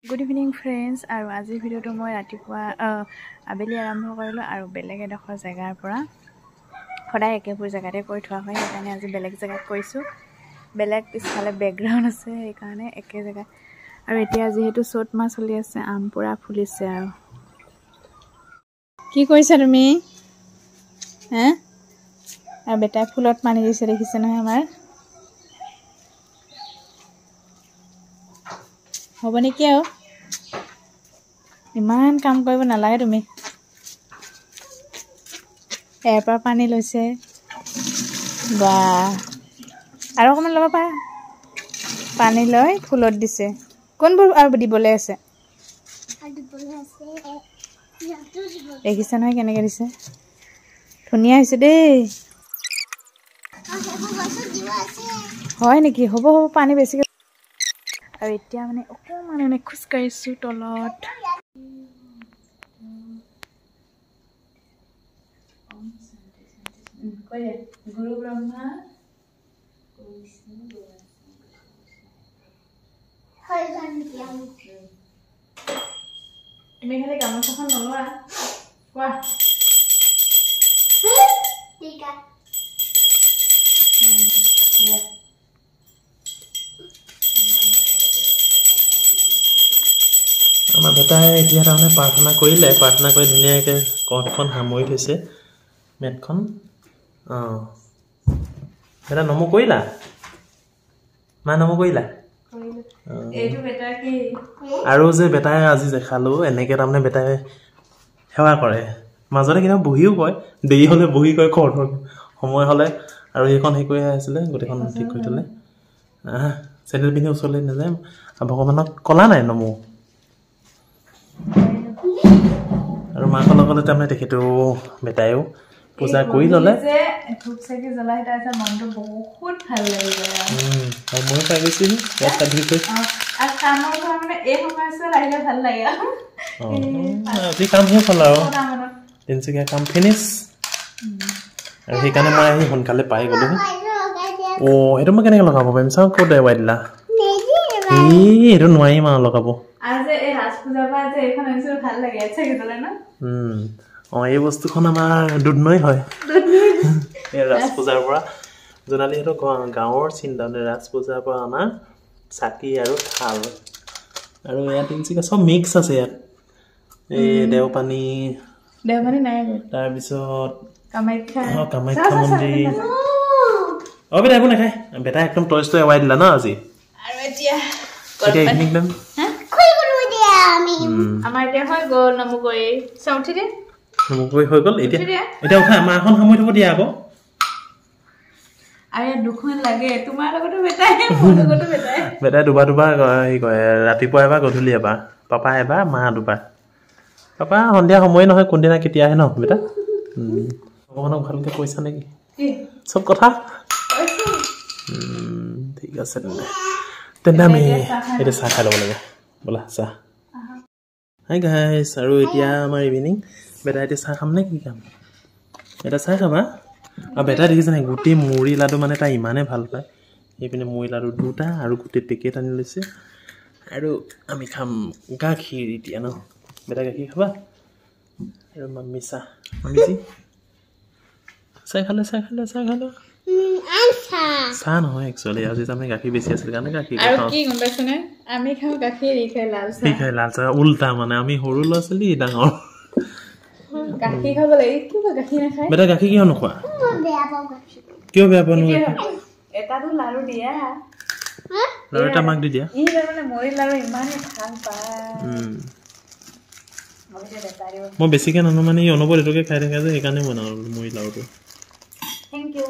Good evening friends আৰু আজি ভিডিওটো মই ৰাতিপুৱা আবেলি আৰম্ভ কৰিলো আৰু বেলেগ এডখৰ জায়গাৰ পৰা সদায় একেবোৰ জায়গাতে কৰি থোৱা হয় সেইকাৰণে আজি বেলেগ জায়গাত কৰিছো বেলেগ পিছফালে বেকগ্ৰাউণ্ড আছে সেইকাৰণে একে জায়গা আৰু এতিয়া যেহেতু চ'ত মাহ চলি আছে আম পুৰা ফুলিছে আৰু কি কৰিছা তুমি হে আৰু বেটা ফুলত পানী দিছে দেখিছে নহয় আমাৰ হ'ব নেকি আৰু ইমান কাম কৰিব নালাগে তুমি এৰ পৰা পানী লৈছে বা আৰু অকমান ল'ব পাৰা পানী লৈ ফুলত দিছে কোনবোৰ আৰু দিবলৈ আছে দেখিছা নহয় কেনেকৈ দিছে ধুনীয়া হৈছে দেই হয় নেকি হ'ব হ'ব পানী বেছিকৈ আৰু এতিয়া মানে অকমান এনে খোজ কাঢ়িছো তলত গুৰু ব্ৰহ্মা তুমি খালি গামোচাখন নলোৱা কোৱা ঠিক আছে আমাৰ বেটাই এতিয়া তাৰমানে প্ৰাৰ্থনা কৰিলে প্ৰাৰ্থনা কৰি ধুনীয়াকৈ কঠখন সামৰি থৈছে মেটখন বেটা নমো কৰিলা মা নমো কৰিলা আৰু যে বেটাই আজি দেখালো এনেকৈ তাৰমানে বেটাই সেৱা কৰে মাজতে কেতিয়াবা বহিও কয় দেৰি হ'লে বহি কয় খৰ সময় হ'লে আৰু সেইখন হেৰি কৰি আছিলে গোটেইখন ঠিক কৰি থ'লে চেণ্ডেল পিন্ধি ওচৰলৈ নাযায় ভগৱানক ক'লা নাই নমো আৰু মাকৰ লগতে তাৰমানে তেখেতো বেটাইও পূজা কৰি ল'লে ধূপ চাকি জ্বলাই তাৰপিছত মনটো বহুত ভাল লাগি যায় আৰু মই পাই গৈছিলোঁ আৰু কামৰ পৰা মানে এই সময়ছোৱাত আহিলে ভাল লাগে আজি কাম শেষ হ'ল আৰু তিনিচুকীয়া কাম ফিনিছ আৰু সেইকাৰণে মই আহি সোনকালে পাই গ'লোঁ সেইটো মই কেনেকৈ লগাব পাৰিম চাওঁ ক'ত এৰুৱাই দিলা এইটো নোৱাৰিম আৰু লগাব এই বস্তুখন আমাৰ দুধনৈ হয় এই ৰাজ পূজাৰ পৰা জোনালী সেইটো গাঁৱৰ চিন্তা ৰাজ পূজাৰ পৰা অনা চাকি আৰু থাল আৰু ইয়াত তিনিচুকীয়া চব মিক্স আছে ইয়াত এই দেওপানী তাৰপিছত কামাখ্যা মন্দিৰ বেটা একো নাখায় বেটা একদম টইচটো এৱাই দিলা ন আজি ইভিনিং টাইম আমাৰ এতিয়া হৈ গ'ল নমু কৰি চাউঠি দে নমু কৰি হৈ গ'ল এতিয়া উঠা মাখন সামৰি থ'ব দিয়া আকৌ আৰু ইয়াত দুখন লাগে তোমাৰ লগতো বেটাই মোৰ লগতো বেটাই দুবাৰ হেৰি কৰে ৰাতিপুৱা এবাৰ গধূলি এবাৰ পাপা এবাৰ মা দুবাৰ পাপা সন্ধিয়া সময় নহয় কোনদিনা কেতিয়া আহে ন বেটা ভগৱানক ভালকৈ কৈছা নেকি চব কথা ঠিক আছে তেন্তে আমি এতিয়া চাহ খাই ল'ব লাগে ব'লা চাহ হাই গাইছ আৰু এতিয়া আমাৰ ইভিনিং বেটা এতিয়া চাহ খাম নে কি খাম এটা চাহ খাবা আৰু বেটা দেখিছে নাই গোটেই মুড়ি লাডু মানে তাই ইমানেই ভাল পায় সেইপিনে মুড়ি লাডু দুটা আৰু গোটেই পেকেট আনি লৈছে আৰু আমি খাম গাখীৰ এতিয়া ন বেটা গাখীৰ খাবা আৰু মাম্মী চাহ মাম্মী চাহ খালে চাহ নহয় একচুৱেলি আজি আমি গাখীৰ বেছি আছিল কাৰণে গাখীৰ আমি খাওঁ গাখীৰ লাল চাহ উল্টা মানে আমি সৰু ল'ৰা ছোৱালী ডাঙৰ গাখীৰ খাব লাগে বেটা গাখীৰ কিয় নোখোৱা কিয় বেয়া পোৱা এটাতো লাৰু দিয়া লাৰু এটা মাক দি দিয়া মুড়ি লাৰু ইমানেই ভাল পায় মই বেছিকৈ নানো মানে এই অনবৰত এইটোকে খাই থাকে যে সেইকাৰণে বনাওঁ মুড়ি লাৰুটো থেংক ইউ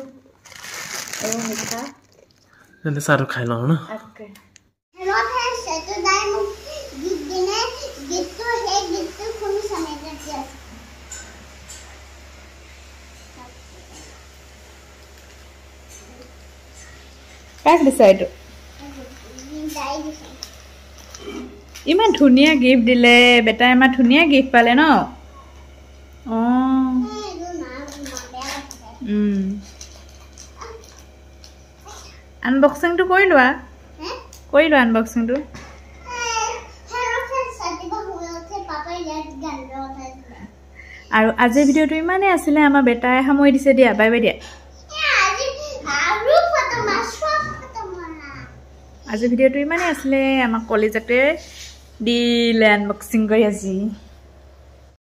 তেন্তে চাহটো খাই লওঁ ন কাক দিছা এইটো ইমান ধুনীয়া গিফ্ট দিলে বেটাই ইমান ধুনীয়া গিফ্ট পালে ন আনবক্সিংটো কৰি লোৱা আনবক্সিংটো আৰু আজিৰ ভিডিঅ'টো ইমানেই আছিলে আমাৰ বেটাই সামৰি দিছে দিয়া বাই বাই দিয়া আজিৰ ভিডিঅ'টো ইমানেই আছিলে আমাক কলেজতে দিলে আনবক্সিং কৰি আজি